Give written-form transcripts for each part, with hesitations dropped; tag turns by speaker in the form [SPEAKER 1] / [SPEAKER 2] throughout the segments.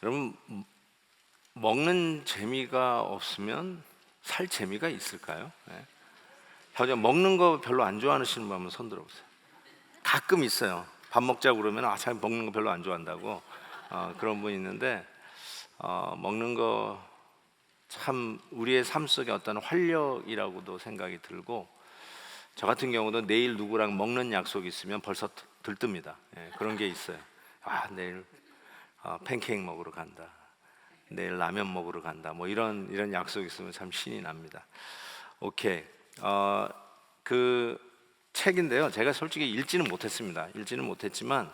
[SPEAKER 1] 여러분, 먹는 재미가 없으면 살 재미가 있을까요? 네. 먹는 거 별로 안 좋아하시는 분 한번 손 들어보세요. 가끔 있어요. 밥 먹자고 그러면 잘 먹는 거 별로 안 좋아한다고 그런 분이 있는데, 먹는 거 참 우리의 삶 속에 어떤 활력이라고도 생각이 들고, 저 같은 경우도 내일 누구랑 먹는 약속이 있으면 벌써 들뜹니다. 그런 게 있어요. 내일 팬케이크 먹으러 간다, 내일 라면 먹으러 간다, 뭐 이런 약속이 있으면 참 신이 납니다. 오케이. 그 책인데요, 제가 솔직히 읽지는 못했지만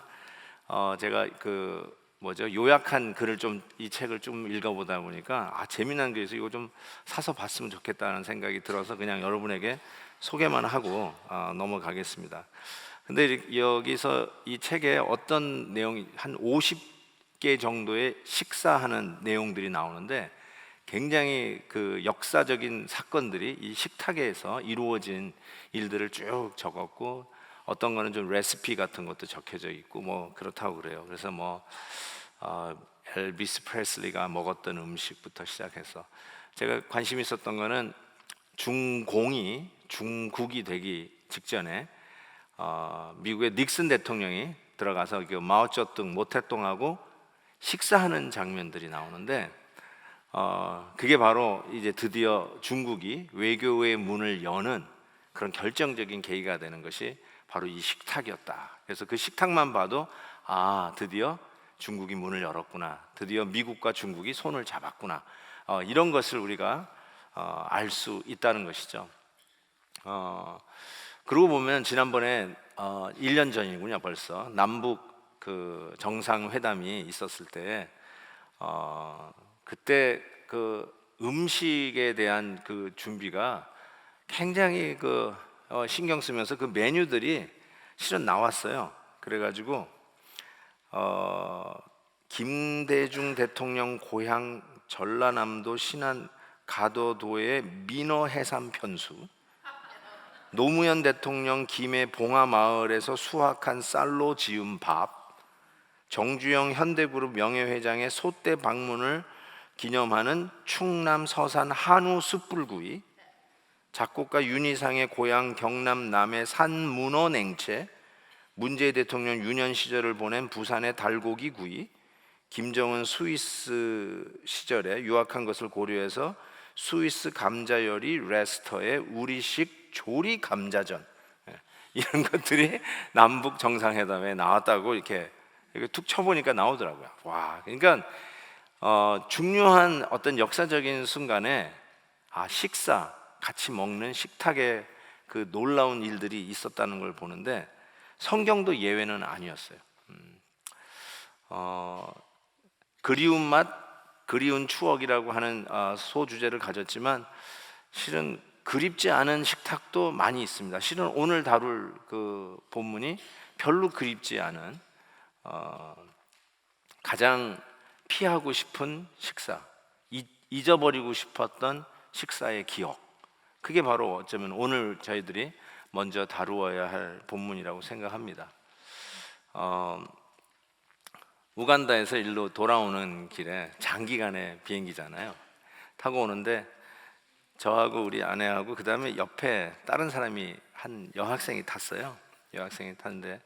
[SPEAKER 1] 제가 요약한 글을 이 책을 좀 읽어보다 보니까 재미난 게 있어서 이거 좀 사서 봤으면 좋겠다는 생각이 들어서 그냥 여러분에게 소개만 하고 넘어가겠습니다. 근데 여기서 이 책에 어떤 내용이 한 50개 정도의 식사하는 내용들이 나오는데, 굉장히 그 역사적인 사건들이 이 식탁에서 이루어진 일들을 쭉 적었고, 어떤 거는 좀 레시피 같은 것도 적혀져 있고 뭐 그렇다고 그래요. 그래서 엘비스 프레슬리가 먹었던 음식부터 시작해서, 제가 관심 있었던 거는 중국이 되기 직전에 미국의 닉슨 대통령이 들어가서 마오쩌둥 모태똥하고 식사하는 장면들이 나오는데, 그게 바로 이제 드디어 중국이 외교의 문을 여는 그런 결정적인 계기가 되는 것이 바로 이 식탁이었다. 그래서 그 식탁만 봐도 드디어 중국이 문을 열었구나, 드디어 미국과 중국이 손을 잡았구나, 이런 것을 우리가 알 수 있다는 것이죠. 그러고 보면 지난번에 1년 전이군요, 벌써 남북 그 정상회담이 있었을 때 그때 그 음식에 대한 그 준비가 굉장히 신경 쓰면서 그 메뉴들이 실은 나왔어요. 그래가지고 김대중 대통령 고향 전라남도 신안 가도도의 민어 해삼 편수, 노무현 대통령 김해 봉화 마을에서 수확한 쌀로 지은 밥, 정주영 현대그룹 명예회장의 소떼 방문을 기념하는 충남 서산 한우 숯불구이, 작곡가 윤희상의 고향 경남 남해 산문어 냉채, 문재인 대통령 유년 시절을 보낸 부산의 달고기 구이, 김정은 스위스 시절에 유학한 것을 고려해서 스위스 감자 요리 레스터의 우리식 조리 감자전, 이런 것들이 남북 정상회담에 나왔다고 이렇게 툭 쳐보니까 나오더라고요. 그러니까 중요한 어떤 역사적인 순간에 식사, 같이 먹는 식탁에 그 놀라운 일들이 있었다는 걸 보는데, 성경도 예외는 아니었어요. 그리운 맛, 그리운 추억이라고 하는 소주제를 가졌지만, 실은 그립지 않은 식탁도 많이 있습니다. 실은 오늘 다룰 그 본문이 별로 그립지 않은 가장 피하고 싶은 식사, 잊어버리고 싶었던 식사의 기억, 그게 바로 어쩌면 오늘 저희들이 먼저 다루어야 할 본문이라고 생각합니다. 우간다에서 일로 돌아오는 길에 장기간의 비행기잖아요. 타고 오는데 저하고 우리 아내하고 그 다음에 옆에 다른 사람이 한 여학생이 탔어요. 여학생이 탔는데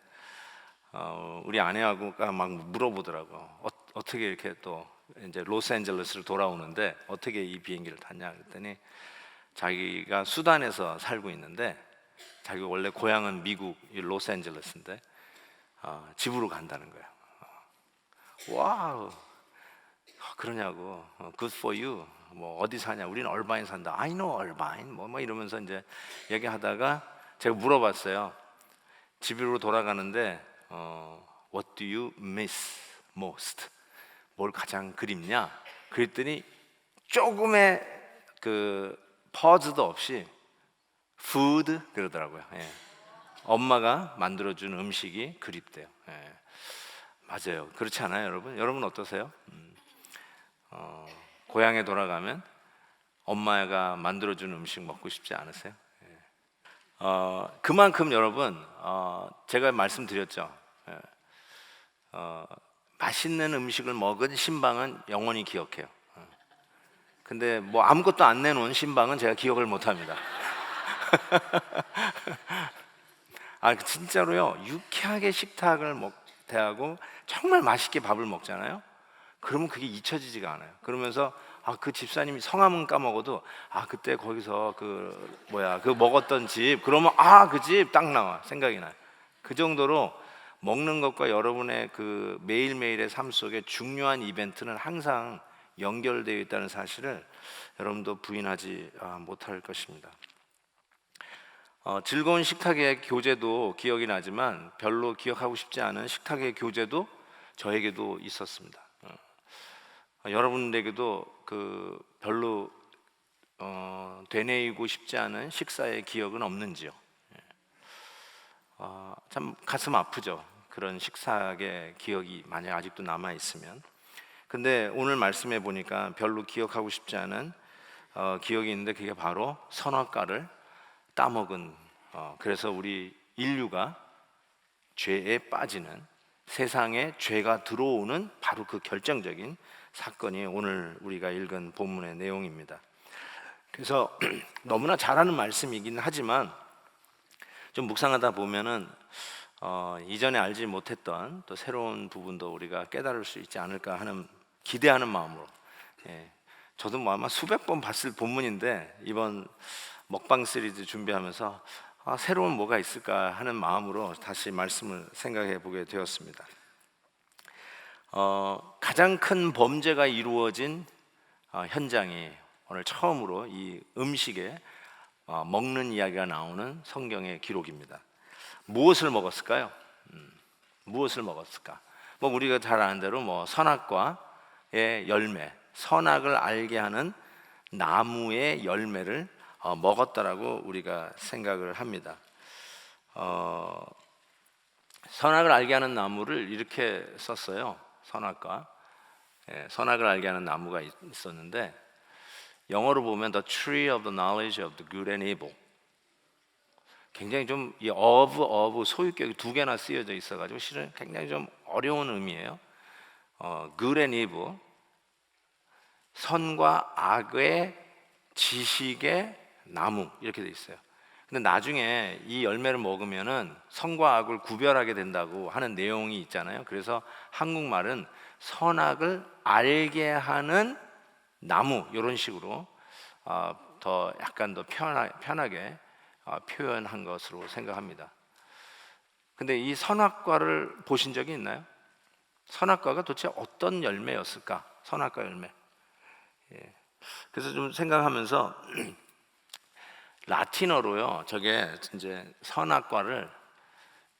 [SPEAKER 1] 우리 아내하고가 막 물어보더라고. 어떻게 이렇게 또 이제 로스앤젤레스를 돌아오는데 어떻게 이 비행기를 탔냐 그랬더니, 자기가 수단에서 살고 있는데 자기 원래 고향은 미국 로스앤젤레스인데 집으로 간다는 거야. 와우, 그러냐고. Good for you. 뭐 어디 사냐? 우리는 얼바인 산다. I know 얼바인. 뭐 이러면서 이제 얘기하다가 제가 물어봤어요. 집으로 돌아가는데 What do you miss most? 뭘 가장 그립냐? 그랬더니 조금의 그 퍼즈도 없이 food 그러더라고요. 엄마가 만들어준 음식이 그립대요. 맞아요. 그렇지 않아요, 여러분? 여러분 어떠세요? 고향에 돌아가면 엄마가 만들어준 음식 먹고 싶지 않으세요? 그만큼 여러분, 제가 말씀드렸죠. 맛있는 음식을 먹은 신방은 영원히 기억해요. 근데 뭐 아무것도 안 내놓은 신방은 제가 기억을 못합니다. 진짜로요. 유쾌하게 식탁을 대하고 정말 맛있게 밥을 먹잖아요. 그러면 그게 잊혀지지가 않아요. 그러면서 그 집사님이 성함은 까먹어도 그때 거기서 그 먹었던 집, 그러면 그 집 딱 나와, 생각이 나요. 그 정도로 먹는 것과 여러분의 그 매일매일의 삶 속에 중요한 이벤트는 항상 연결되어 있다는 사실을 여러분도 부인하지 못할 것입니다. 즐거운 식탁의 교제도 기억이 나지만 별로 기억하고 싶지 않은 식탁의 교제도 저에게도 있었습니다. 여러분에게도 별로 되뇌이고 싶지 않은 식사의 기억은 없는지요? 참 가슴 아프죠. 그런 식사의 기억이 만약 아직도 남아 있으면. 근데 오늘 말씀해 보니까 별로 기억하고 싶지 않은 기억이 있는데, 그게 바로 선악과를 따먹은, 그래서 우리 인류가 죄에 빠지는, 세상에 죄가 들어오는 바로 그 결정적인 사건이 오늘 우리가 읽은 본문의 내용입니다. 그래서 너무나 잘 아는 말씀이긴 하지만 좀 묵상하다 보면은 이전에 알지 못했던 또 새로운 부분도 우리가 깨달을 수 있지 않을까 하는 기대하는 마음으로, 저도 뭐 아마 수백 번 봤을 본문인데 이번 먹방 시리즈 준비하면서 새로운 뭐가 있을까 하는 마음으로 다시 말씀을 생각해 보게 되었습니다. 가장 큰 범죄가 이루어진 현장이 오늘 처음으로 이 음식에 먹는 이야기가 나오는 성경의 기록입니다. 무엇을 먹었을까요? 무엇을 먹었을까? 뭐 우리가 잘 아는 대로 선악과의 열매, 선악을 알게 하는 나무의 열매를 먹었다라고 우리가 생각을 합니다. 선악을 알게 하는 나무를 이렇게 썼어요. 선악과, 선악을 알게 하는 나무가 있었는데 영어로 보면 The Tree of the Knowledge of the Good and Evil. 굉장히 좀 이 of 소유격이 두 개나 쓰여져 있어가지고 실은 굉장히 좀 어려운 의미예요. Good and Evil, 선과 악의 지식의 나무, 이렇게 돼 있어요. 근데 나중에 이 열매를 먹으면은 선과 악을 구별하게 된다고 하는 내용이 있잖아요. 그래서 한국말은 선악을 알게 하는 나무, 이런 식으로 더 약간 더 편하게 표현한 것으로 생각합니다. 근데 이 선악과를 보신 적이 있나요? 선악과가 도대체 어떤 열매였을까? 선악과 열매. 그래서 좀 생각하면서 라틴어로요, 저게 이제 선악과를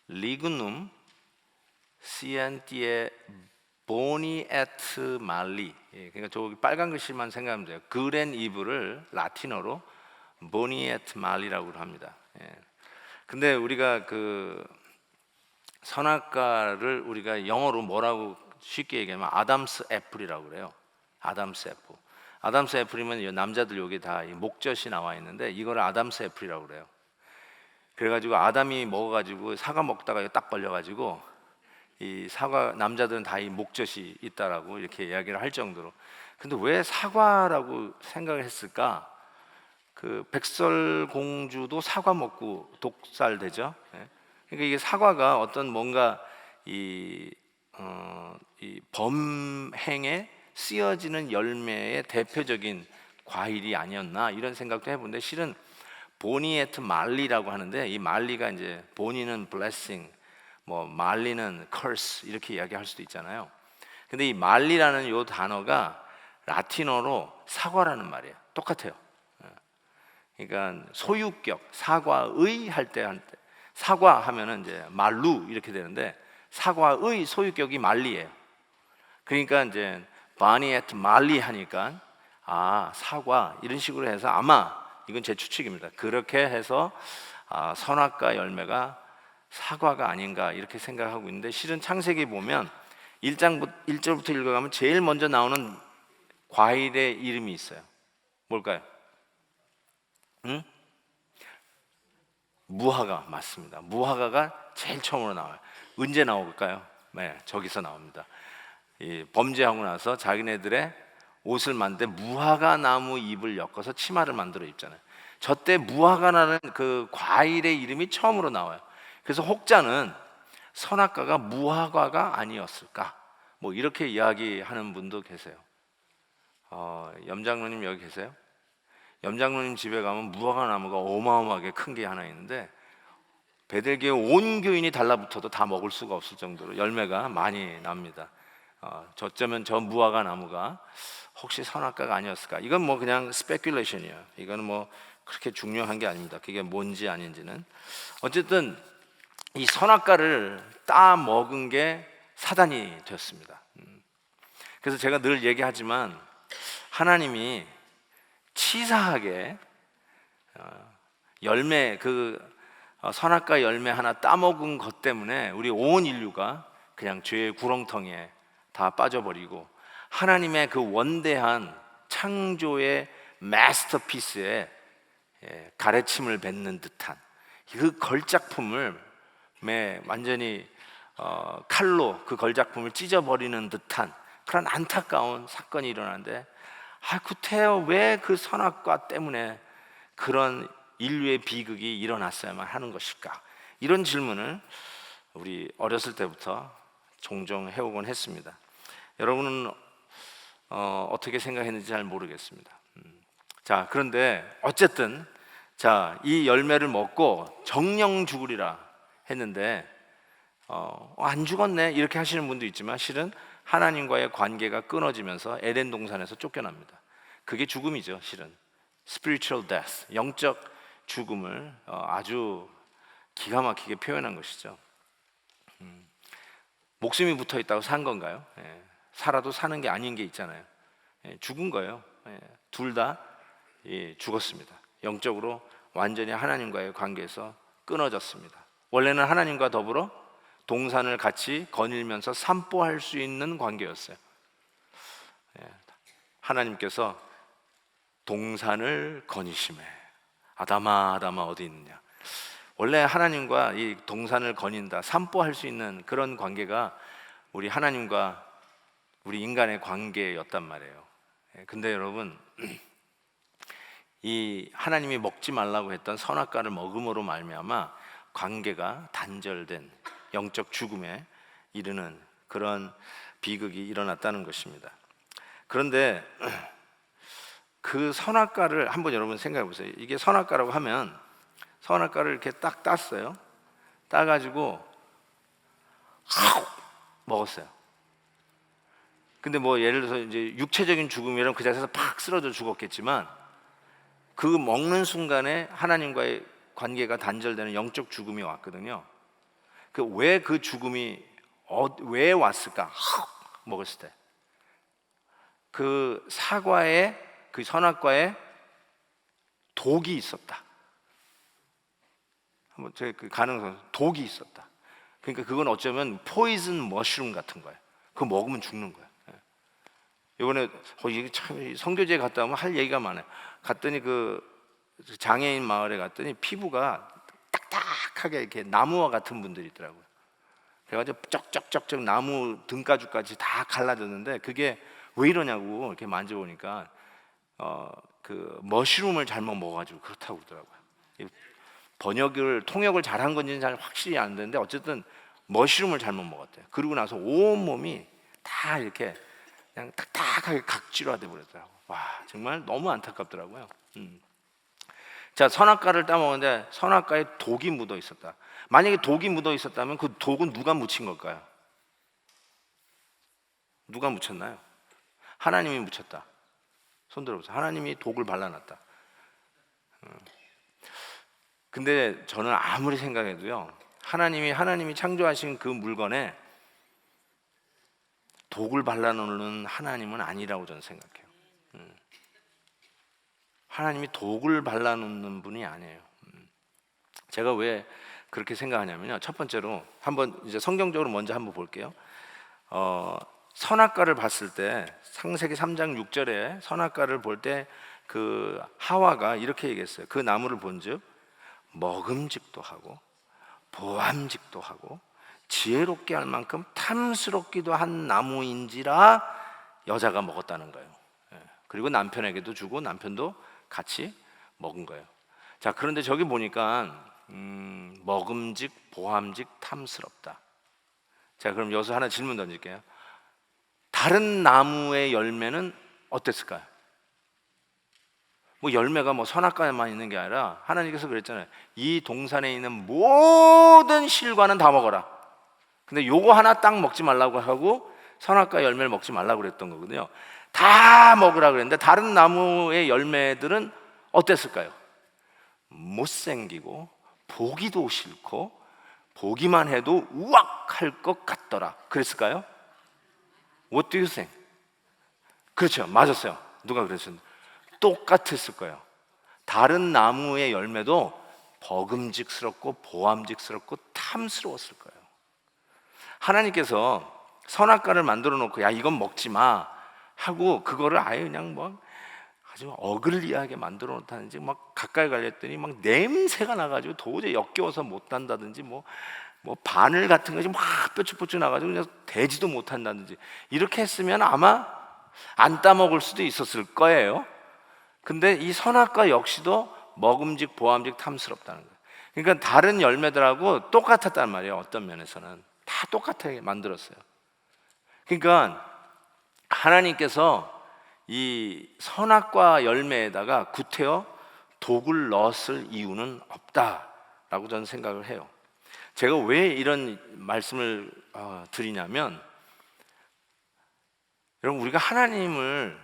[SPEAKER 1] 리그눔 시엔티에 보니 에트 말리, 그러니까 저기 빨간 글씨만 생각하면 돼요. 그랜 이브를 라틴어로 보니 에트 말리라고 합니다. 근데 우리가 그 선악과를 우리가 영어로 뭐라고 쉽게 얘기하면 아담스 애플이라고 그래요. 아담스 애플. 아담스 애플이면 남자들 여기 다 목젖이 나와 있는데 이걸 아담스 애플이라고 그래요. 그래가지고 아담이 먹어가지고 사과 먹다가 딱 걸려가지고 이 사과, 남자들은 다 이 목젖이 있다라고 이렇게 이야기를 할 정도로. 근데 왜 사과라고 생각을 했을까? 그 백설공주도 사과 먹고 독살되죠. 그러니까 이게 사과가 어떤 뭔가 이 범행에 쓰여지는 열매의 대표적인 과일이 아니었나, 이런 생각도 해보는데, 실은 보니에트 말리라고 하는데, 이 말리가 이제 보니는 blessing, 뭐 말리는 curse, 이렇게 이야기할 수도 있잖아요. 근데 이 말리라는 요 단어가 라틴어로 사과라는 말이에요. 똑같아요. 그러니까 소유격, 사과의 할 때 사과 하면은 이제 말루 이렇게 되는데, 사과의 소유격이 말리예요. 그러니까 이제 바니에트 말리 하니까 사과, 이런 식으로 해서, 아마 이건 제 추측입니다. 그렇게 해서 선악과 열매가 사과가 아닌가, 이렇게 생각하고 있는데, 실은 창세기 보면 1절부터 읽어가면 제일 먼저 나오는 과일의 이름이 있어요. 뭘까요? 무화과 맞습니다. 무화과가 제일 처음으로 나와요. 언제 나올까요? 네, 저기서 나옵니다. 범죄하고 나서 자기네들의 옷을 만들 때 무화과 나무 잎을 엮어서 치마를 만들어 입잖아요. 저때 무화과라는 그 과일의 이름이 처음으로 나와요. 그래서 혹자는 선악과가 무화과가 아니었을까, 뭐 이렇게 이야기하는 분도 계세요. 염장로님 여기 계세요? 염장로님 집에 가면 무화과 나무가 어마어마하게 큰 게 하나 있는데 베들기에 온 교인이 달라붙어도 다 먹을 수가 없을 정도로 열매가 많이 납니다. 저쩌면 저 무화과 나무가 혹시 선악과가 아니었을까? 이건 뭐 그냥 스페큘레이션이에요. 이거는 뭐 그렇게 중요한 게 아닙니다. 그게 뭔지 아닌지는. 어쨌든 이 선악과를 따 먹은 게 사단이 되었습니다. 그래서 제가 늘 얘기하지만 하나님이 치사하게 열매 선악과 열매 하나 따먹은 것 때문에 우리 온 인류가 그냥 죄의 구렁텅이에 다 빠져버리고 하나님의 그 원대한 창조의 마스터피스에 가래침을 뱉는 듯한 그 걸작품을 완전히 칼로 그 걸작품을 찢어버리는 듯한 그런 안타까운 사건이 일어나는데, 구태여 왜 그 선악과 때문에 그런 인류의 비극이 일어났어야만 하는 것일까? 이런 질문을 우리 어렸을 때부터 종종 해오곤 했습니다. 여러분은 어떻게 생각했는지 잘 모르겠습니다. 자, 그런데 어쨌든 이 열매를 먹고 정령 죽으리라 했는데 안 죽었네 이렇게 하시는 분도 있지만 실은 하나님과의 관계가 끊어지면서 에덴 동산에서 쫓겨납니다. 그게 죽음이죠. 실은 spiritual death, 영적 죽음을 아주 기가 막히게 표현한 것이죠. 목숨이 붙어 있다고 산 건가요? 살아도 사는 게 아닌 게 있잖아요. 죽은 거예요. 둘 다 죽었습니다. 영적으로 완전히 하나님과의 관계에서 끊어졌습니다. 원래는 하나님과 더불어 동산을 같이 거닐면서 산보할 수 있는 관계였어요. 하나님께서 동산을 거니시매 아담아 아담아 어디 있느냐. 원래 하나님과 이 동산을 거닌다, 산보할 수 있는 그런 관계가 우리 하나님과 우리 인간의 관계였단 말이에요. 근데 여러분, 이 하나님이 먹지 말라고 했던 선악과를 먹음으로 말미암아 관계가 단절된 영적 죽음에 이르는 그런 비극이 일어났다는 것입니다. 그런데 그 선악과를 한번 여러분 생각해 보세요. 이게 선악과라고 하면 선악과를 이렇게 딱 땄어요. 따가지고 먹었어요. 근데 뭐 예를 들어서 이제 육체적인 죽음이라면 그 자리에서 팍 쓰러져 죽었겠지만 그 먹는 순간에 하나님과의 관계가 단절되는 영적 죽음이 왔거든요. 왜 그 죽음이 왜 왔을까? 먹었을 때 그 사과에 그 선악과에 독이 있었다. 한번 그 가능성 독이 있었다. 그러니까 그건 어쩌면 포이즌 머쉬룸 같은 거예요. 그거 먹으면 죽는 거예요. 이번에 이게 참 선교지에 갔다 오면 할 얘기가 많아요. 갔더니 그 장애인 마을에 갔더니 피부가 딱딱하게 이렇게 나무와 같은 분들이 있더라고요. 그래가지고 쩍쩍쩍쩍 나무 등가죽까지 다 갈라졌는데 그게 왜 이러냐고 이렇게 만져보니까 그 머쉬룸을 잘못 먹어가지고 그렇다고 그러더라고요. 통역을 잘한 건지는 잘 확실히 안 되는데 어쨌든 머쉬룸을 잘못 먹었대요. 그러고 나서 온 몸이 다 이렇게 그냥 딱딱하게 각질화 돼 버렸더라고. 와, 정말 너무 안타깝더라고요. 자, 선악과를 따먹었는데 선악과에 독이 묻어 있었다. 만약에 독이 묻어 있었다면 그 독은 누가 묻힌 걸까요? 누가 묻혔나요? 하나님이 묻혔다. 손 들어보세요. 하나님이 독을 발라놨다. 근데 저는 아무리 생각해도요, 하나님이 창조하신 그 물건에 독을 발라놓는 하나님은 아니라고 저는 생각해요. 하나님이 독을 발라놓는 분이 아니에요. 제가 왜 그렇게 생각하냐면요, 첫 번째로 한번 이제 성경적으로 먼저 한번 볼게요. 선악과를 봤을 때 창세기 3장 6절에 선악과를 볼 때 그 하와가 이렇게 얘기했어요. 그 나무를 본즉 먹음직도 하고 보암직도 하고 지혜롭게 할 만큼 탐스럽기도 한 나무인지라 여자가 먹었다는 거예요. 그리고 남편에게도 주고 남편도 같이 먹은 거예요. 자, 그런데 저기 보니까 먹음직, 보암직, 탐스럽다. 자, 그럼 여기서 하나 질문 던질게요. 다른 나무의 열매는 어땠을까요? 뭐 열매가 뭐 선악과에만 있는 게 아니라 하나님께서 그랬잖아요. 이 동산에 있는 모든 실과는 다 먹어라. 근데 요거 하나 딱 먹지 말라고 하고 선악과 열매를 먹지 말라고 그랬던 거거든요. 다 먹으라 그랬는데 다른 나무의 열매들은 어땠을까요? 못생기고 보기도 싫고 보기만 해도 우악할 것 같더라. 그랬을까요? What do you think? 그렇죠, 맞았어요. 누가 그랬어요? 똑같았을 거예요. 다른 나무의 열매도 버금직스럽고 보암직스럽고 탐스러웠을 거예요. 하나님께서 선악과를 만들어 놓고 야 이건 먹지 마 하고 그거를 아예 그냥 뭐 아주 어글리하게 만들어 놓다든지 막 가까이 가렸더니 막 냄새가 나가지고 도저히 역겨워서 못 한다든지 뭐 바늘 같은 것이 막 뾰족뾰족 나가지고 그냥 대지도 못 한다든지 이렇게 했으면 아마 안 따먹을 수도 있었을 거예요. 근데 이 선악과 역시도 먹음직, 보암직, 탐스럽다는 거예요. 그러니까 다른 열매들하고 똑같았단 말이에요. 어떤 면에서는 다 똑같게 만들었어요. 그러니까 하나님께서 이 선악과 열매에다가 구태여 독을 넣었을 이유는 없다라고 저는 생각을 해요. 제가 왜 이런 말씀을 드리냐면, 여러분 우리가 하나님을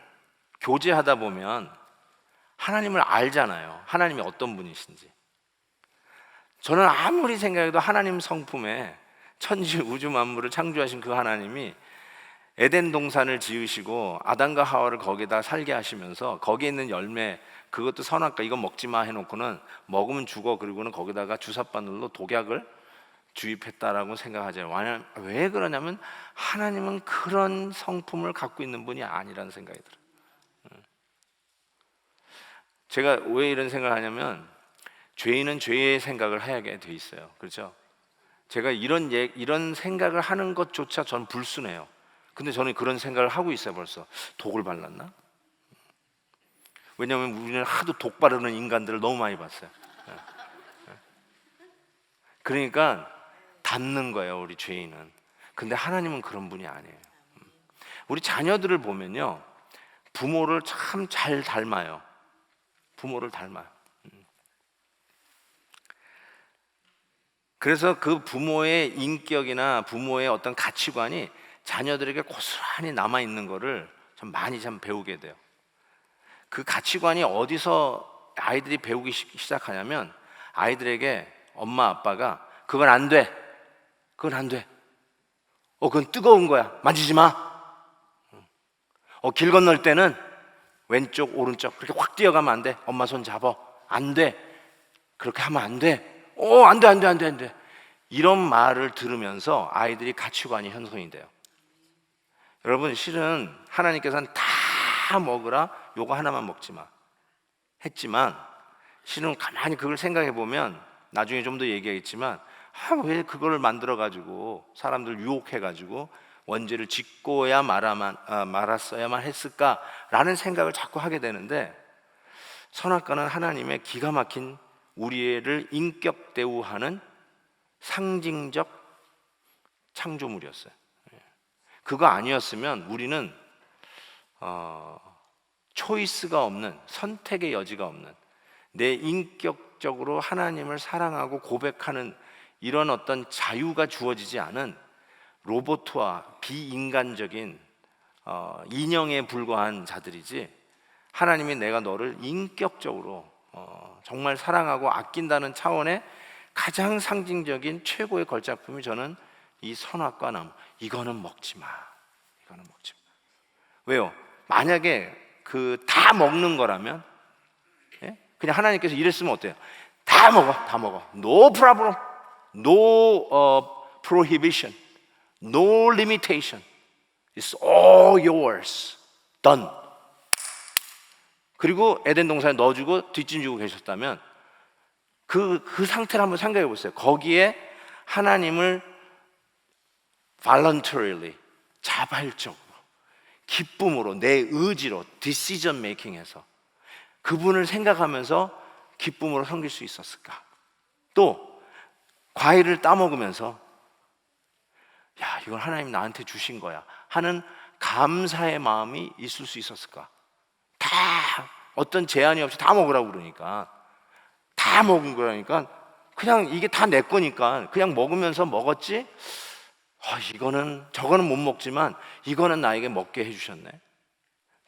[SPEAKER 1] 교제하다 보면 하나님을 알잖아요. 하나님이 어떤 분이신지. 저는 아무리 생각해도 하나님 성품에 천지 우주 만물을 창조하신 그 하나님이 에덴 동산을 지으시고 아담과 하와를 거기다 살게 하시면서 거기에 있는 열매, 그것도 선악과 이거 먹지 마 해놓고는 먹으면 죽어, 그리고는 거기다가 주사바늘로 독약을 주입했다라고 생각하잖아요. 왜 그러냐면 하나님은 그런 성품을 갖고 있는 분이 아니라는 생각이 들어요. 제가 왜 이런 생각을 하냐면 죄인은 죄의 생각을 하게 돼 있어요. 그렇죠? 제가 이런 생각을 하는 것조차 전 불순해요. 근데 저는 그런 생각을 하고 있어요. 벌써 독을 발랐나? 왜냐하면 우리는 하도 독 바르는 인간들을 너무 많이 봤어요. 그러니까 닿는 거예요, 우리 죄인은. 근데 하나님은 그런 분이 아니에요. 우리 자녀들을 보면요, 부모를 참 잘 닮아요. 부모를 닮아요. 그래서 그 부모의 인격이나 부모의 어떤 가치관이 자녀들에게 고스란히 남아있는 거를 참 많이 배우게 돼요. 그 가치관이 어디서 아이들이 배우기 시작하냐면, 아이들에게 엄마 아빠가 그건 안 돼, 그건 안 돼, 그건 뜨거운 거야, 만지지 마. 길 건널 때는 왼쪽 오른쪽 그렇게 확 뛰어가면 안 돼, 엄마 손 잡아, 안 돼, 그렇게 하면 안 돼, 안 돼, 안 돼, 안 돼, 안 돼. 이런 말을 들으면서 아이들이 가치관이 형성이 돼요. 여러분, 실은 하나님께서는 다 먹으라, 요거 하나만 먹지 마 했지만, 실은 가만히 그걸 생각해 보면 나중에 좀 더 얘기하겠지만, 왜 그걸 만들어 가지고 사람들 유혹해 가지고 원죄를 짓고야 말았어야만 했을까라는 생각을 자꾸 하게 되는데, 선악과는 하나님의 기가 막힌 우리를 인격 대우하는 상징적 창조물이었어요. 그거 아니었으면 우리는 초이스가 없는, 선택의 여지가 없는, 내 인격적으로 하나님을 사랑하고 고백하는 이런 어떤 자유가 주어지지 않은 로봇화, 비인간적인 인형에 불과한 자들이지, 하나님이 내가 너를 인격적으로 정말 사랑하고 아낀다는 차원의 가장 상징적인 최고의 걸작품이 저는 이 선악과 나무, 이거는 먹지 마, 이거는 먹지 마. 왜요? 만약에 그 다 먹는 거라면, 그냥 하나님께서 이랬으면 어때요? 다 먹어, 다 먹어, no problem, no prohibition, no limitation, it's all yours, done. 그리고 에덴 동산에 넣어주고 뒷짐지고 계셨다면, 그 상태를 한번 생각해 보세요. 거기에 하나님을 voluntarily, 자발적으로, 기쁨으로, 내 의지로 decision making해서 그분을 생각하면서 기쁨으로 섬길 수 있었을까? 또 과일을 따먹으면서 야, 이건 하나님 나한테 주신 거야 하는 감사의 마음이 있을 수 있었을까? 다 어떤 제한이 없이 다 먹으라고 그러니까, 다 먹은 거라니까, 그냥 이게 다 내 거니까 그냥 먹으면서 먹었지. 이거는, 저거는 못 먹지만 이거는 나에게 먹게 해주셨네.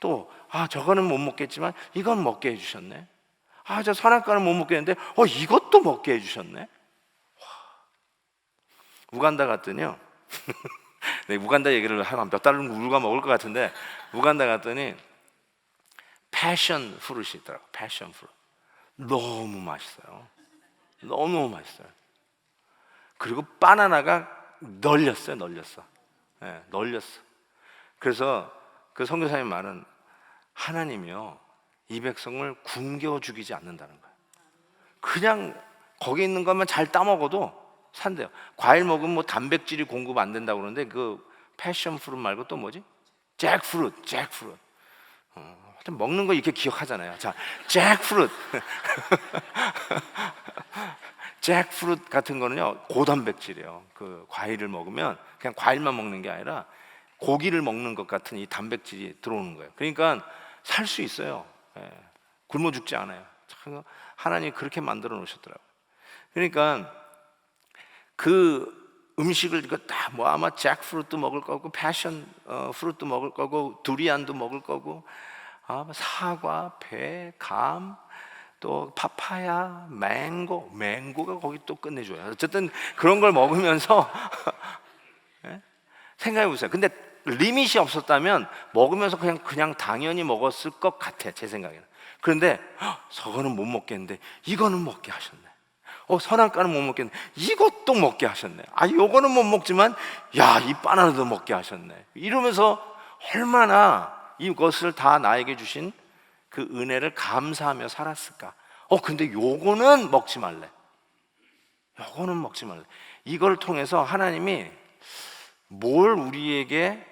[SPEAKER 1] 또 저거는 못 먹겠지만 이건 먹게 해주셨네. 저 선악과는 못 먹겠는데 이것도 먹게 해주셨네. 우간다 갔더니요. 네, 우간다 얘기를 하면 몇 달은 울고 먹을 것 같은데, 우간다 갔더니 패션 프루트이 있더라고. 패션 프루트. 너무 맛있어요. 너무 맛있어요. 그리고 바나나가 널렸어요. 네, 널렸어. 그래서 그 선교사님 말은 하나님이요, 이 백성을 굶겨 죽이지 않는다는 거예요. 그냥 거기 있는 것만 잘 따먹어도 산대요. 과일 먹으면 뭐 단백질이 공급 안 된다고 그러는데, 그 패션 프루트 말고 또 뭐지? 잭프루트. 하여튼 먹는 거 이렇게 기억하잖아요. 자, 잭프루트. 잭프루트 같은 거는요, 고단백질이에요. 그 과일을 먹으면 그냥 과일만 먹는 게 아니라 고기를 먹는 것 같은 이 단백질이 들어오는 거예요. 그러니까 살 수 있어요. 굶어 죽지 않아요. 참, 하나님이 그렇게 만들어 놓으셨더라고요. 그러니까 그 음식을 다 뭐 아마 잭프루트 먹을 거고, 패션 프루트 먹을 거고, 두리안도 먹을 거고, 사과, 배, 감, 또 파파야, 맹고가 거기 또 끝내줘요. 어쨌든 그런 걸 먹으면서 생각해 보세요. 근데 리밋이 없었다면 먹으면서 그냥 당연히 먹었을 것 같아, 제 생각에는. 그런데 저거는 못 먹겠는데 이거는 먹게 하셨네. 선악과는 못 먹겠는데 이것도 먹게 하셨네. 요거는 못 먹지만 야, 이 바나나도 먹게 하셨네. 이러면서 얼마나 이것을 다 나에게 주신 그 은혜를 감사하며 살았을까. 근데 요거는 먹지 말래. 이걸 통해서 하나님이 뭘 우리에게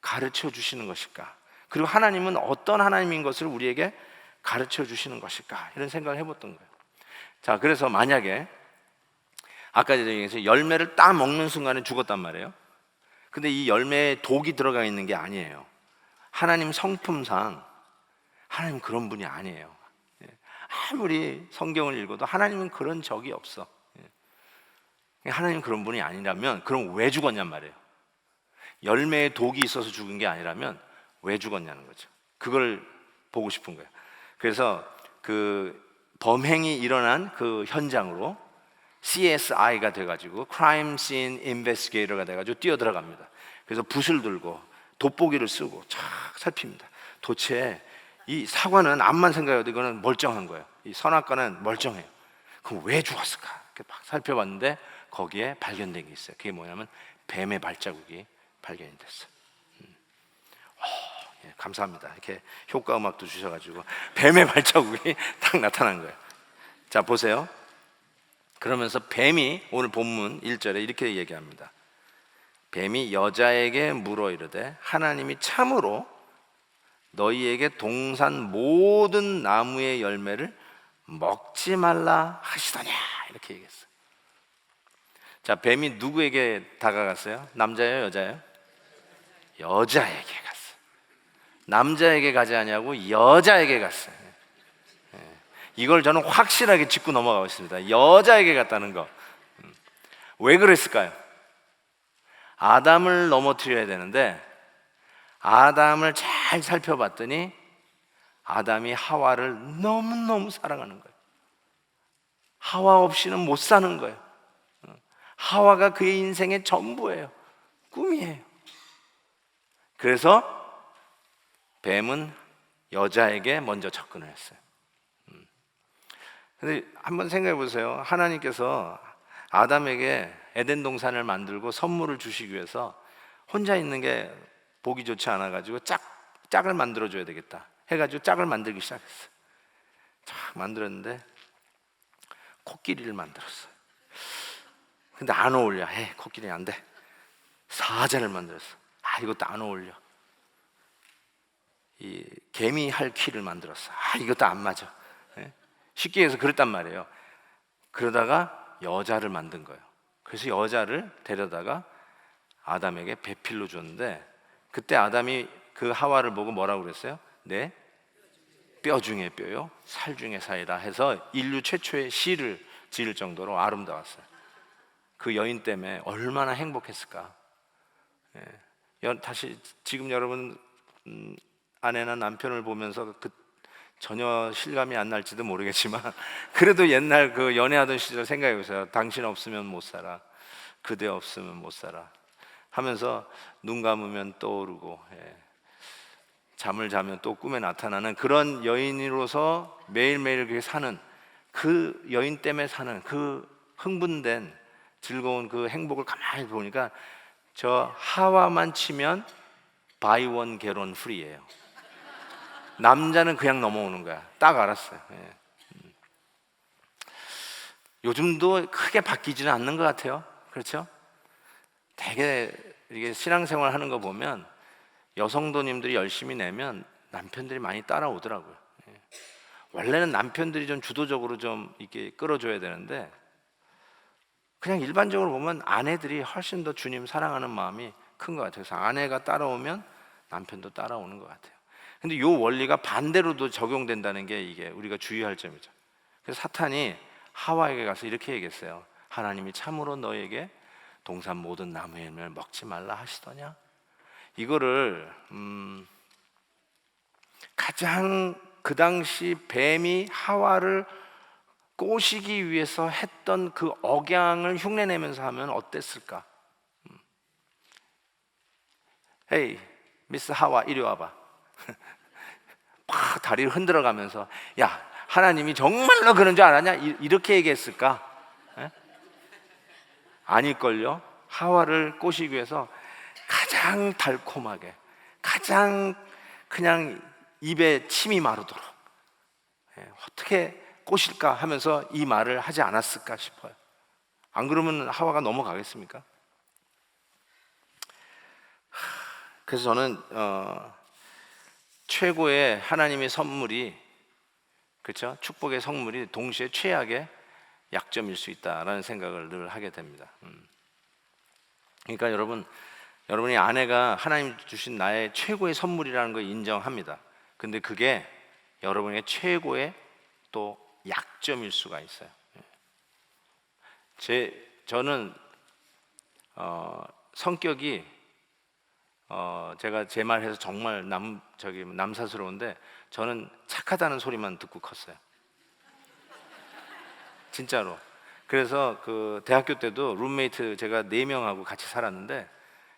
[SPEAKER 1] 가르쳐 주시는 것일까? 그리고 하나님은 어떤 하나님인 것을 우리에게 가르쳐 주시는 것일까? 이런 생각을 해봤던 거예요. 자, 그래서 만약에 아까 얘기해서 열매를 딱 먹는 순간에 죽었단 말이에요. 근데 이 열매에 독이 들어가 있는 게 아니에요. 하나님 성품상 하나님 그런 분이 아니에요. 아무리 성경을 읽어도 하나님은 그런 적이 없어. 하나님 그런 분이 아니라면 그럼 왜 죽었냔 말이에요. 열매에 독이 있어서 죽은 게 아니라면 왜 죽었냐는 거죠. 그걸 보고 싶은 거예요. 그래서 그 범행이 일어난 그 현장으로 CSI가 돼가지고 Crime Scene Investigator가 돼가지고 뛰어들어갑니다. 그래서 붓을 들고 돋보기를 쓰고 쫙 살핍니다. 도대체 이 사과는 암만 생각해도 이거는 멀쩡한 거예요. 이 선악과는 멀쩡해요. 그럼 왜 죽었을까? 이렇게 막 살펴봤는데 거기에 발견된 게 있어요. 그게 뭐냐면 뱀의 발자국이 발견이 됐어요. 예, 감사합니다. 이렇게 효과 음악도 주셔가지고 뱀의 발자국이 딱 나타난 거예요. 자, 보세요. 그러면서 뱀이 오늘 본문 1절에 이렇게 얘기합니다. 뱀이 여자에게 물어 이르되 하나님이 참으로 너희에게 동산 모든 나무의 열매를 먹지 말라 하시더냐, 이렇게 얘기했어요. 자, 뱀이 누구에게 다가갔어요? 남자예요, 여자예요? 여자에게 갔어요. 남자에게 가지 않냐고 여자에게 갔어요. 이걸 저는 확실하게 짚고 넘어가고 있습니다. 여자에게 갔다는 거. 왜 그랬을까요? 아담을 넘어뜨려야 되는데 아담을 잘 살펴봤더니 아담이 하와를 너무너무 사랑하는 거예요. 하와 없이는 못 사는 거예요. 하와가 그의 인생의 전부예요. 꿈이에요. 그래서 뱀은 여자에게 먼저 접근을 했어요. 근데 한번 생각해 보세요. 하나님께서 아담에게 에덴 동산을 만들고 선물을 주시기 위해서 혼자 있는 게 보기 좋지 않아 가지고 짝을 만들어 줘야 되겠다 해가지고 짝을 만들기 시작했어요. 쫙 만들었는데 코끼리를 만들었어요. 근데 안 어울려. 코끼리 안 돼. 사자를 만들었어. 이것도 안 어울려. 이 개미 할 키를 만들었어. 이것도 안 맞아. 예? 쉽게 해서 그랬단 말이에요. 그러다가 여자를 만든 거예요. 그래서 여자를 데려다가 아담에게 배필로 줬는데, 그때 아담이 그 하와를 보고 뭐라고 그랬어요? 내 뼈 중에 뼈요, 살 중에 살이라 해서 인류 최초의 시를 지을 정도로 아름다웠어요. 그 여인 때문에 얼마나 행복했을까. 다시 지금 여러분 아내나 남편을 보면서 전혀 실감이 안 날지도 모르겠지만 그래도 옛날 그 연애하던 시절 생각해 보세요. 당신 없으면 못 살아, 그대 없으면 못 살아 하면서 눈 감으면 떠오르고, 잠을 자면 또 꿈에 나타나는 그런 여인으로서 매일매일 그렇게 사는, 그 여인 때문에 사는 그 흥분된 즐거운 그 행복을 가만히 보니까 저 하와만 치면 바이 원 겟 원 프리예요. 남자는 그냥 넘어오는 거야. 딱 알았어요. 요즘도 크게 바뀌지는 않는 것 같아요. 그렇죠? 되게 이게 신앙생활 하는 거 보면 여성도님들이 열심히 내면 남편들이 많이 따라오더라고요. 원래는 남편들이 좀 주도적으로 좀 이렇게 끌어줘야 되는데, 그냥 일반적으로 보면 아내들이 훨씬 더 주님 사랑하는 마음이 큰 것 같아요. 그래서 아내가 따라오면 남편도 따라오는 것 같아요. 근데 이 원리가 반대로도 적용된다는 게 이게 우리가 주의할 점이죠. 그래서 사탄이 하와에게 가서 이렇게 얘기했어요. 하나님이 참으로 너에게 동산 모든 나무의 열매를 먹지 말라 하시더냐. 이거를 가장 그 당시 뱀이 하와를 꼬시기 위해서 했던 그 억양을 흉내내면서 하면 어땠을까? 헤이 미스 하와 이리 와봐. 막 다리를 흔들어 가면서, 야 하나님이 정말로 그런 줄 알았냐? 이렇게 얘기했을까? 에? 아닐걸요. 하와를 꼬시기 위해서 가장 달콤하게, 가장 그냥 입에 침이 마르도록, 어떻게 꼬실까 하면서 이 말을 하지 않았을까 싶어요. 안 그러면 하와가 넘어가겠습니까? 그래서 저는 최고의 하나님의 선물이, 그렇죠? 축복의 선물이 동시에 최악의 약점일 수 있다라는 생각을 늘 하게 됩니다. 그러니까 여러분이 아내가 하나님 주신 나의 최고의 선물이라는 걸 인정합니다. 근데 그게 여러분의 최고의 또 약점일 수가 있어요. 저는 성격이 제가 제 말해서 정말 남사스러운데, 저는 착하다는 소리만 듣고 컸어요. 진짜로. 그래서 그 대학교 때도 룸메이트 제가 4명하고 같이 살았는데,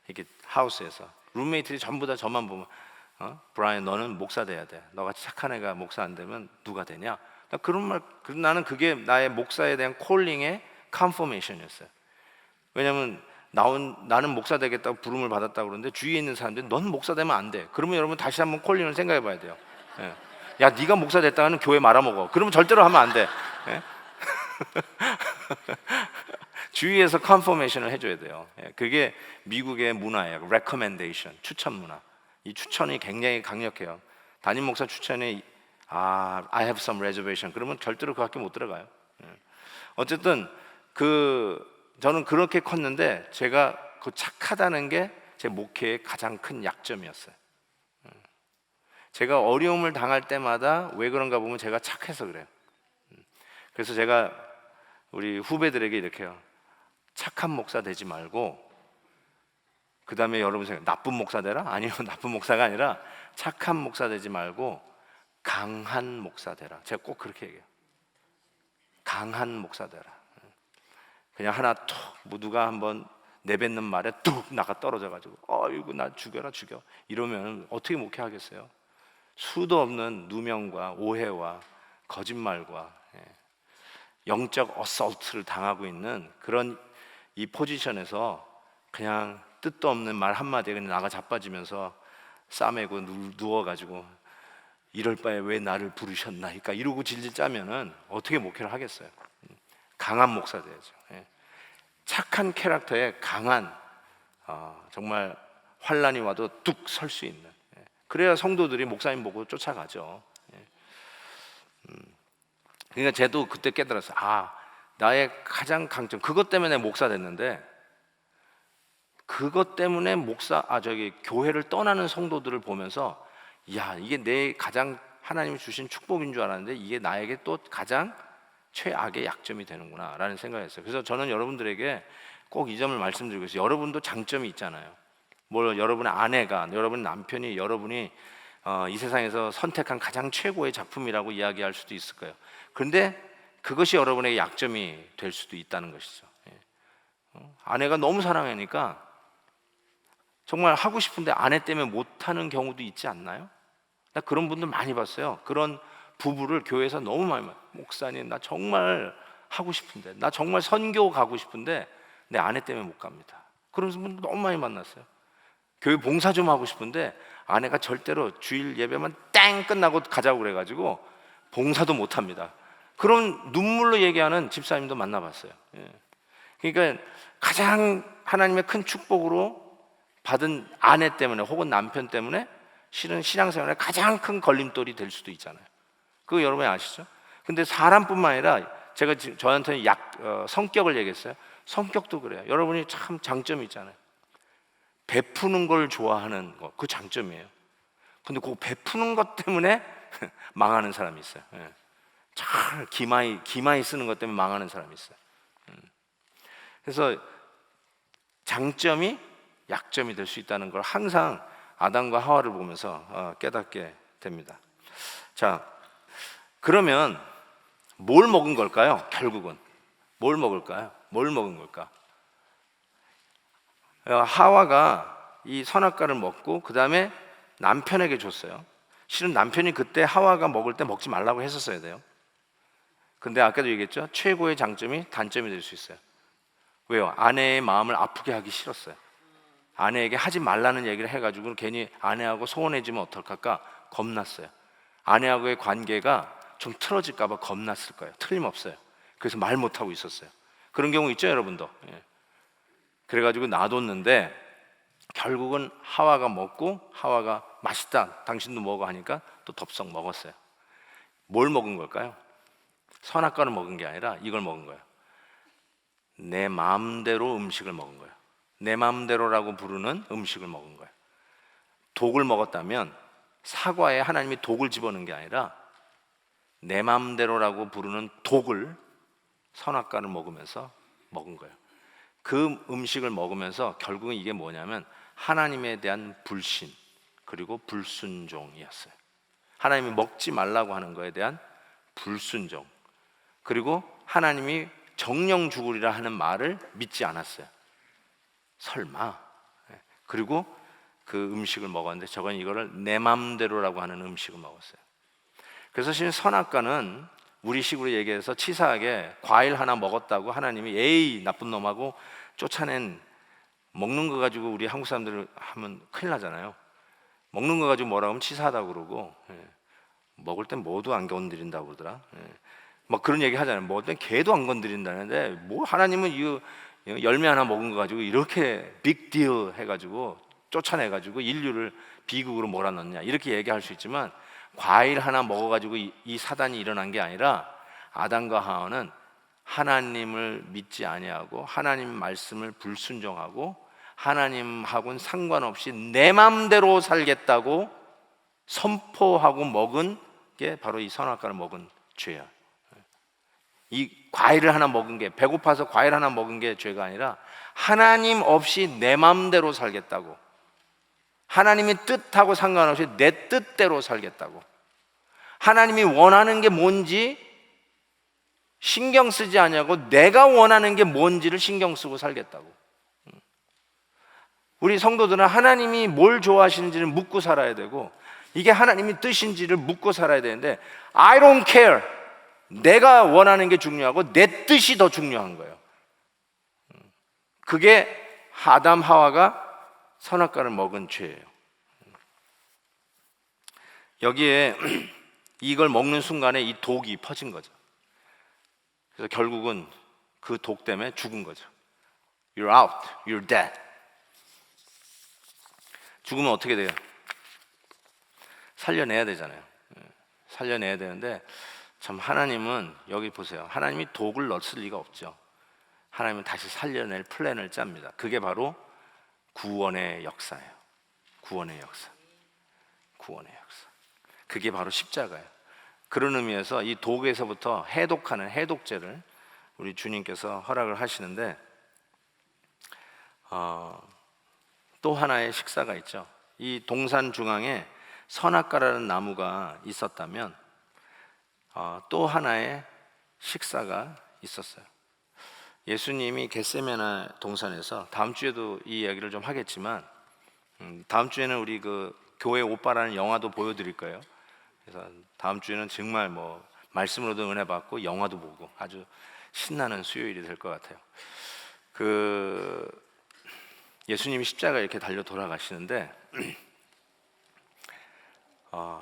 [SPEAKER 1] 이렇게 하우스에서 룸메이트들이 전부 다 저만 보면 브라이언 너는 목사 돼야 돼. 너같이 착한 애가 목사 안 되면 누가 되냐? 나는 그게 나의 목사에 대한 콜링의 컨퍼메이션이었어요. 왜냐면 나는 목사 되겠다고 부름을 받았다고 그러는데 주위에 있는 사람들이 넌 목사 되면 안 돼. 그러면 여러분 다시 한번 콜링을 생각해 봐야 돼요. 야 네가 목사 됐다가는 교회 말아먹어. 그러면 절대로 하면 안 돼. 주위에서 컨퍼메이션을 해줘야 돼요. 그게 미국의 문화예요. recommendation, 추천 문화. 이 추천이 굉장히 강력해요. 담임 목사 추천이 I have some reservation. 그러면 절대로 그 학교 못 들어가요. 어쨌든 저는 그렇게 컸는데, 제가 그 착하다는 게 제 목회의 가장 큰 약점이었어요. 제가 어려움을 당할 때마다 왜 그런가 보면 제가 착해서 그래요. 그래서 제가 우리 후배들에게 이렇게 해요. 착한 목사 되지 말고, 그 다음에 여러분 생각, 나쁜 목사 되라? 아니요, 나쁜 목사가 아니라 착한 목사 되지 말고 강한 목사 되라. 제가 꼭 그렇게 얘기해요. 강한 목사 되라. 그냥 하나 뭐 누가 한번 내뱉는 말에 뚝 나가 떨어져가지고 이거 나 죽여 이러면 어떻게 목회하겠어요? 수도 없는 누명과 오해와 거짓말과 영적 어설트를 당하고 있는 그런 이 포지션에서 그냥 뜻도 없는 말 한마디에 그냥 나가 자빠지면서 싸매고 누워가지고 이럴 바에 왜 나를 부르셨나, 그러니까 이러고 질질 짜면은 어떻게 목회를 하겠어요? 강한 목사 돼야죠. 착한 캐릭터의 강한 정말 환란이 와도 뚝 설 수 있는, 그래야 성도들이 목사님 보고 쫓아가죠. 그러니까 저도 그때 깨달았어요. 나의 가장 강점, 그것 때문에 목사 됐는데, 그것 때문에 교회를 떠나는 성도들을 보면서, 이게 내 가장 하나님이 주신 축복인 줄 알았는데 이게 나에게 또 가장 최악의 약점이 되는구나 라는 생각을 했어요. 그래서 저는 여러분들에게 꼭 이 점을 말씀드리고 있어요. 여러분도 장점이 있잖아요. 여러분의 아내가, 여러분 남편이 여러분이 이 세상에서 선택한 가장 최고의 작품이라고 이야기할 수도 있을 거예요. 그런데 그것이 여러분에게 약점이 될 수도 있다는 것이죠. 아내가 너무 사랑하니까 정말 하고 싶은데 아내 때문에 못하는 경우도 있지 않나요? 나 그런 분들 많이 봤어요. 그런 부부를 교회에서 너무 많이 봐요. 목사님, 나 정말 하고 싶은데, 나 정말 선교 가고 싶은데 내 아내 때문에 못 갑니다. 그런 분들 너무 많이 만났어요. 교회 봉사 좀 하고 싶은데 아내가 절대로 주일 예배만 땡 끝나고 가자고 그래가지고 봉사도 못 합니다. 그런 눈물로 얘기하는 집사님도 만나봤어요. 그러니까 가장 하나님의 큰 축복으로 받은 아내 때문에 혹은 남편 때문에 실은 신앙생활에 가장 큰 걸림돌이 될 수도 있잖아요. 그거 여러분이 아시죠? 근데 사람뿐만 아니라 제가 지금 저한테는 성격을 얘기했어요. 성격도 그래요. 여러분이 참 장점이 있잖아요. 베푸는 걸 좋아하는 거, 그 장점이에요. 근데 그 베푸는 것 때문에 망하는 사람이 있어요. 잘 기마이 쓰는 것 때문에 망하는 사람이 있어요. 그래서 장점이 약점이 될 수 있다는 걸 항상 아담과 하와를 보면서 깨닫게 됩니다. 자, 그러면 뭘 먹은 걸까요? 결국은 뭘 먹을까요? 뭘 먹은 걸까? 하와가 이 선악과를 먹고 그 다음에 남편에게 줬어요. 실은 남편이 그때 하와가 먹을 때 먹지 말라고 했었어야 돼요. 근데 아까도 얘기했죠. 최고의 장점이 단점이 될 수 있어요. 왜요? 아내의 마음을 아프게 하기 싫었어요. 아내에게 하지 말라는 얘기를 해가지고 괜히 아내하고 소원해지면 어떡할까 겁났어요. 아내하고의 관계가 좀 틀어질까 봐 겁났을 거예요. 틀림없어요. 그래서 말 못하고 있었어요. 그런 경우 있죠, 여러분도. 그래가지고 놔뒀는데 결국은 하와가 먹고, 하와가 맛있다, 당신도 먹어 하니까 또 덥석 먹었어요. 뭘 먹은 걸까요? 선악과를 먹은 게 아니라 이걸 먹은 거예요. 내 마음대로 음식을 먹은 거예요. 내 마음대로라고 부르는 음식을 먹은 거예요. 독을 먹었다면 사과에 하나님이 독을 집어넣은 게 아니라 내 마음대로라고 부르는 독을, 선악과를 먹으면서 먹은 거예요. 그 음식을 먹으면서 결국은 이게 뭐냐면 하나님에 대한 불신 그리고 불순종이었어요. 하나님이 먹지 말라고 하는 거에 대한 불순종, 그리고 하나님이 정령 죽으리라 하는 말을 믿지 않았어요. 설마. 그리고 그 음식을 먹었는데 저건 이거를 내 맘대로라고 하는 음식을 먹었어요. 그래서 사실 선악과는 우리 식으로 얘기해서 치사하게 과일 하나 먹었다고 하나님이 에이 나쁜 놈하고 쫓아낸, 먹는 거 가지고 우리 한국 사람들 하면 큰일 나잖아요. 먹는 거 가지고 뭐라고 하면 치사하다고 그러고, 먹을 땐 뭐도 안 건드린다고 그러더라. 막 그런 얘기 하잖아요. 먹을 땐 개도 안 건드린다는데 뭐 하나님은 이 열매 하나 먹은 거 가지고 이렇게 빅딜 해가지고 쫓아내가지고 인류를 비극으로 몰아넣냐 이렇게 얘기할 수 있지만, 과일 하나 먹어가지고 이 사단이 일어난 게 아니라 아담과 하와는 하나님을 믿지 아니하고 하나님 말씀을 불순종하고 하나님하고는 상관없이 내 맘대로 살겠다고 선포하고 먹은 게 바로 이 선악과를 먹은 죄야. 이 과일을 하나 먹은 게, 배고파서 과일 하나 먹은 게 죄가 아니라 하나님 없이 내 맘대로 살겠다고, 하나님이 뜻하고 상관없이 내 뜻대로 살겠다고, 하나님이 원하는 게 뭔지 신경 쓰지 않냐고 내가 원하는 게 뭔지를 신경 쓰고 살겠다고. 우리 성도들은 하나님이 뭘 좋아하시는지를 묻고 살아야 되고, 이게 하나님의 뜻인지를 묻고 살아야 되는데 I don't care, 내가 원하는 게 중요하고 내 뜻이 더 중요한 거예요. 그게 아담 하와가 선악과를 먹은 죄예요. 여기에 이걸 먹는 순간에 이 독이 퍼진 거죠. 그래서 결국은 그 독 때문에 죽은 거죠. You're out, you're dead. 죽으면 어떻게 돼요? 살려내야 되잖아요. 살려내야 되는데 참 하나님은 여기 보세요. 하나님이 독을 넣었을 리가 없죠. 하나님은 다시 살려낼 플랜을 짭니다. 그게 바로 구원의 역사예요. 구원의 역사. 구원의 역사. 그게 바로 십자가예요. 그런 의미에서 이 독에서부터 해독하는 해독제를 우리 주님께서 허락을 하시는데 또 하나의 식사가 있죠. 이 동산 중앙에 선악과라는 나무가 있었다면 또 하나의 식사가 있었어요. 예수님이 겟세마네 동산에서, 다음 주에도 이 이야기를 좀 하겠지만 다음 주에는 우리 그 교회 오빠라는 영화도 보여드릴 거예요. 그래서 다음 주에는 정말 뭐 말씀으로도 은혜 받고 영화도 보고 아주 신나는 수요일이 될 것 같아요. 예수님이 십자가에 이렇게 달려 돌아가시는데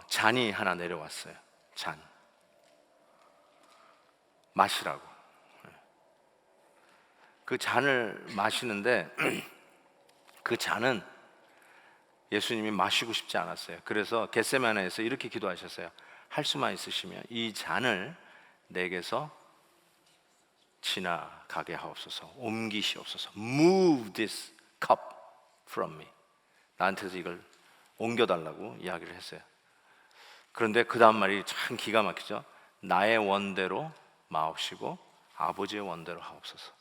[SPEAKER 1] 잔이 하나 내려왔어요. 잔 마시라고. 그 잔을 마시는데 그 잔은 예수님이 마시고 싶지 않았어요. 그래서 겟세마네에서 이렇게 기도하셨어요. 할 수만 있으시면 이 잔을 내게서 지나가게 하옵소서. 옮기시옵소서. Move this cup from me. 나한테서 이걸 옮겨달라고 이야기를 했어요. 그런데 그 다음 말이 참 기가 막히죠. 나의 원대로 마옵시고 아버지의 원대로 하옵소서.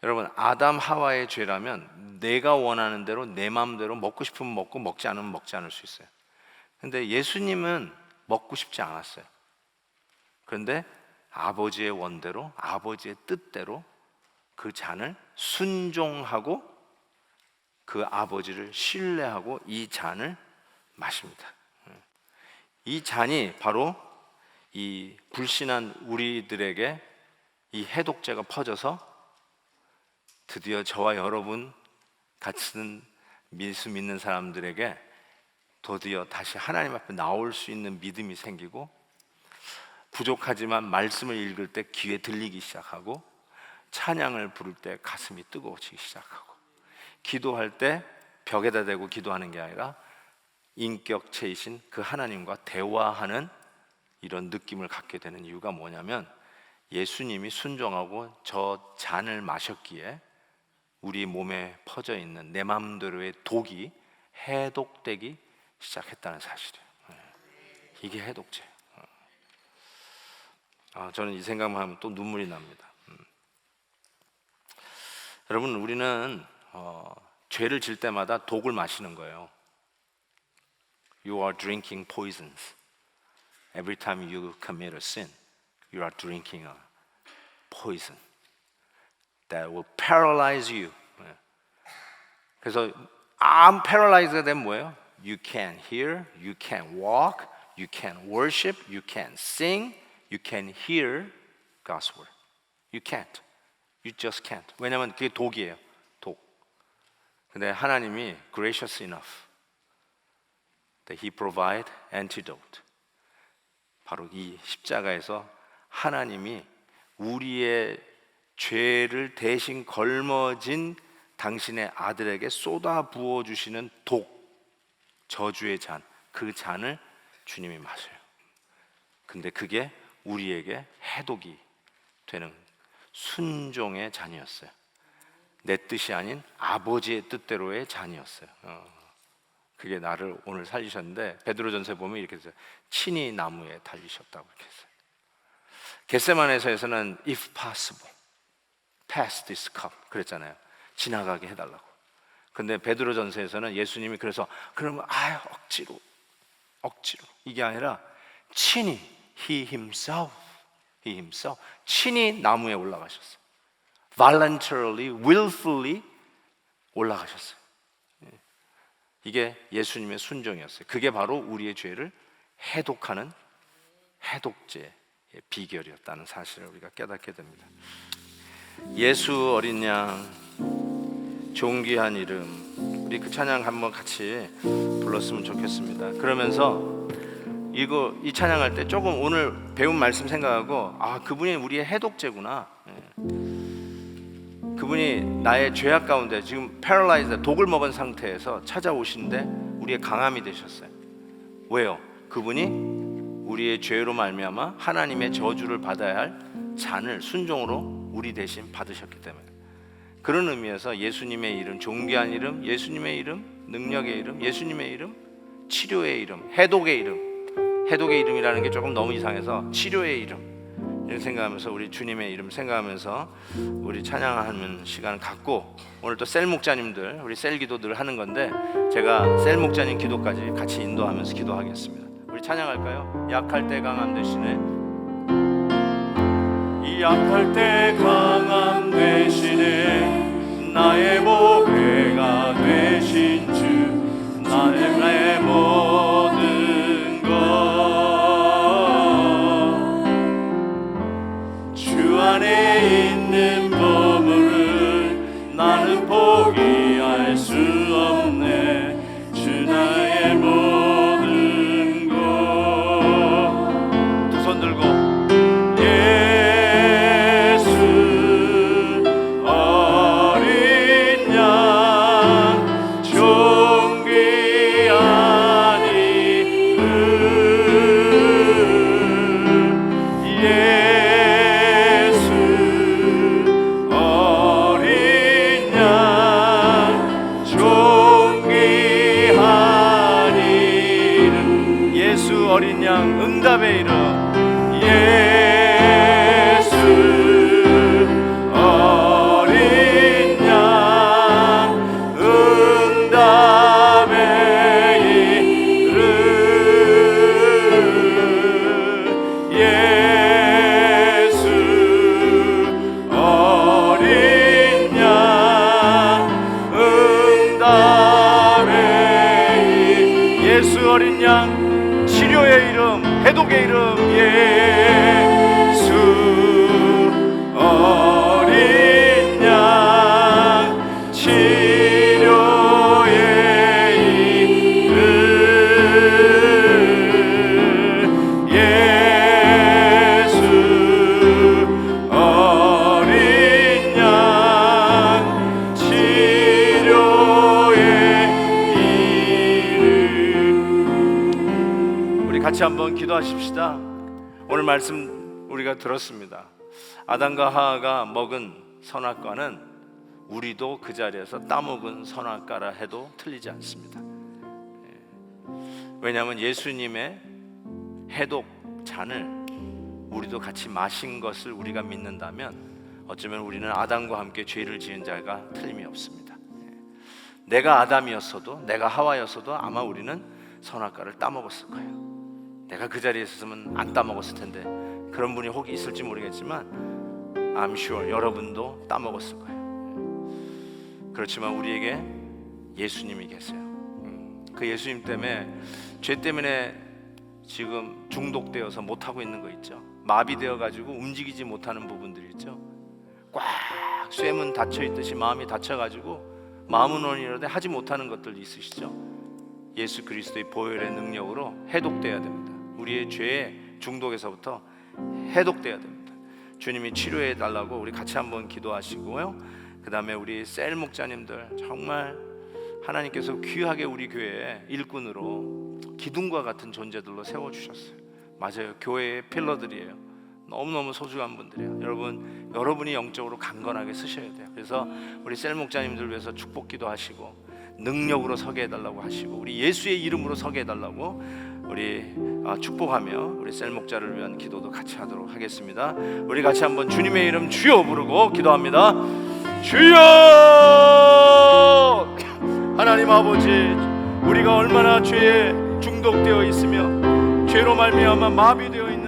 [SPEAKER 1] 여러분, 아담 하와의 죄라면 내가 원하는 대로 내 마음대로 먹고 싶으면 먹고 먹지 않으면 먹지 않을 수 있어요. 그런데 예수님은 먹고 싶지 않았어요. 그런데 아버지의 원대로, 아버지의 뜻대로 그 잔을 순종하고 그 아버지를 신뢰하고 이 잔을 마십니다. 이 잔이 바로 이 불신한 우리들에게 이 해독제가 퍼져서 드디어 저와 여러분 같은 예수 믿는 사람들에게 드디어 다시 하나님 앞에 나올 수 있는 믿음이 생기고, 부족하지만 말씀을 읽을 때 귀에 들리기 시작하고, 찬양을 부를 때 가슴이 뜨거워지기 시작하고, 기도할 때 벽에다 대고 기도하는 게 아니라 인격체이신 그 하나님과 대화하는 이런 느낌을 갖게 되는 이유가 뭐냐면, 예수님이 순종하고 저 잔을 마셨기에 우리 몸에 퍼져 있는 내 마음대로의 독이 해독되기 시작했다는 사실이에요. 이게 해독제. 저는 이 생각만 하면 또 눈물이 납니다. 여러분, 우리는 죄를 질 때마다 독을 마시는 거예요. You are drinking poisons. Every time you commit a sin, you are drinking a poison that will paralyze you. 그래서 paralyzed가 되면 뭐예요? You can't hear, you can't walk, you can't worship, you can't sing, you can't hear God's word. You can't. You just can't. 왜냐하면 그게 독이에요. 독. 근데 하나님이 gracious enough that He provide antidote. 바로 이 십자가에서 하나님이 우리의 죄를 대신 걸머진 당신의 아들에게 쏟아 부어 주시는 독, 저주의 잔, 그 잔을 주님이 마셔요. 근데 그게 우리에게 해독이 되는 순종의 잔이었어요. 내 뜻이 아닌 아버지의 뜻대로의 잔이었어요. 그게 나를 오늘 살리셨는데, 베드로전서에 보면 이렇게 했어요. 친히 나무에 달리셨다고 이렇게 했어요. 겟세마네에서는 if possible, pass this cup 그랬잖아요. 지나가게 해달라고. 근데 베드로전서에서는 예수님이 그래서 그러면 억지로 이게 아니라 친히 He himself 친히 나무에 올라가셨어요. voluntarily, willfully 올라가셨어요. 이게 예수님의 순종이었어요. 그게 바로 우리의 죄를 해독하는 해독제의 비결이었다는 사실을 우리가 깨닫게 됩니다. 예수 어린 양 존귀한 이름, 우리 그 찬양 한번 같이 불렀으면 좋겠습니다. 그러면서 이 찬양할 때 조금 오늘 배운 말씀 생각하고 그분이 우리의 해독제구나, 그분이 그분이 나의 죄악 가운데 지금 패럴라이즈 독을 먹은 상태에서 찾아오신데 우리의 강함이 되셨어요. 왜요? 그분이 우리의 죄로 말미암아 하나님의 저주를 받아야 할 잔을 순종으로 우리 대신 받으셨기 때문에. 그런 의미에서 예수님의 이름, 존귀한 이름, 예수님의 이름, 능력의 이름, 예수님의 이름, 치료의 이름, 해독의 이름. 해독의 이름이라는 게 조금 너무 이상해서 치료의 이름 이렇게 생각하면서 우리 주님의 이름 생각하면서 우리 찬양하는 시간을 갖고, 오늘 또 셀 목자님들 우리 셀 기도 늘 하는 건데 제가 셀 목자님 기도까지 같이 인도하면서 기도하겠습니다. 우리 찬양할까요? 약할 때 강함 되시네. 이 약할 때 강함 되시네. 나의 보배가 되신 주, 나의 모든 것 주 안에 있는 보물을 나는 포기할 수 없네. 주 나의 모든 것. 두 손 들고 예수 어린 양 존귀한 이름 예수 어린 양 존귀한 이름 예수 어린 양 응답의 이름 예수 어린 양 응답의 이름 예수 어린 양 응답의 이름 예수 어린 양 치료의 이름 해독의 이름 예수 어린 양 치료의 이름 예수 어린 양 치료의 이름. 우리 같이 한번 기도하십시다. 오늘 말씀 우리가 들었습니다. 아담과 하와가 먹은 선악과는 우리도 그 자리에서 따먹은 선악과라 해도 틀리지 않습니다. 왜냐하면 예수님의 해독 잔을 우리도 같이 마신 것을 우리가 믿는다면 어쩌면 우리는 아담과 함께 죄를 지은 자가 틀림이 없습니다. 내가 아담이었어도 내가 하와였어도 아마 우리는 선악과를 따먹었을 거예요. 내가 그 자리에 있었으면 안 따먹었을 텐데 그런 분이 혹 있을지 모르겠지만 I'm sure 여러분도 따먹었을 거예요. 그렇지만 우리에게 예수님이 계세요. 그 예수님 때문에 죄 때문에 지금 중독되어서 못하고 있는 거 있죠. 마비되어 가지고 움직이지 못하는 부분들이 있죠. 꽉 쇠문 닫혀 있듯이 마음이 닫혀 가지고 마음은 원이라도 하지 못하는 것들 있으시죠. 예수 그리스도의 보혈의 능력으로 해독돼야 됩니다. 우리의 죄의 중독에서부터 해독돼야 됩니다. 주님이 치료해 달라고 우리 같이 한번 기도하시고요. 그 다음에 우리 셀 목자님들 정말 하나님께서 귀하게 우리 교회에 일꾼으로 기둥과 같은 존재들로 세워주셨어요. 맞아요. 교회의 필러들이에요. 너무너무 소중한 분들이에요. 여러분이 영적으로 강건하게 쓰셔야 돼요. 그래서 우리 셀 목자님들 위해서 축복 기도하시고 능력으로 서게 해달라고 하시고 우리 예수의 이름으로 서게 해달라고 우리 축복하며 우리 셀 목자를 위한 기도도 같이 하도록 하겠습니다. 우리 같이 한번 주님의 이름 주여 부르고 기도합니다. 주여! 하나님 아버지, 우리가 얼마나 죄에 중독되어 있으며 죄로 말미암아 마비되어 있는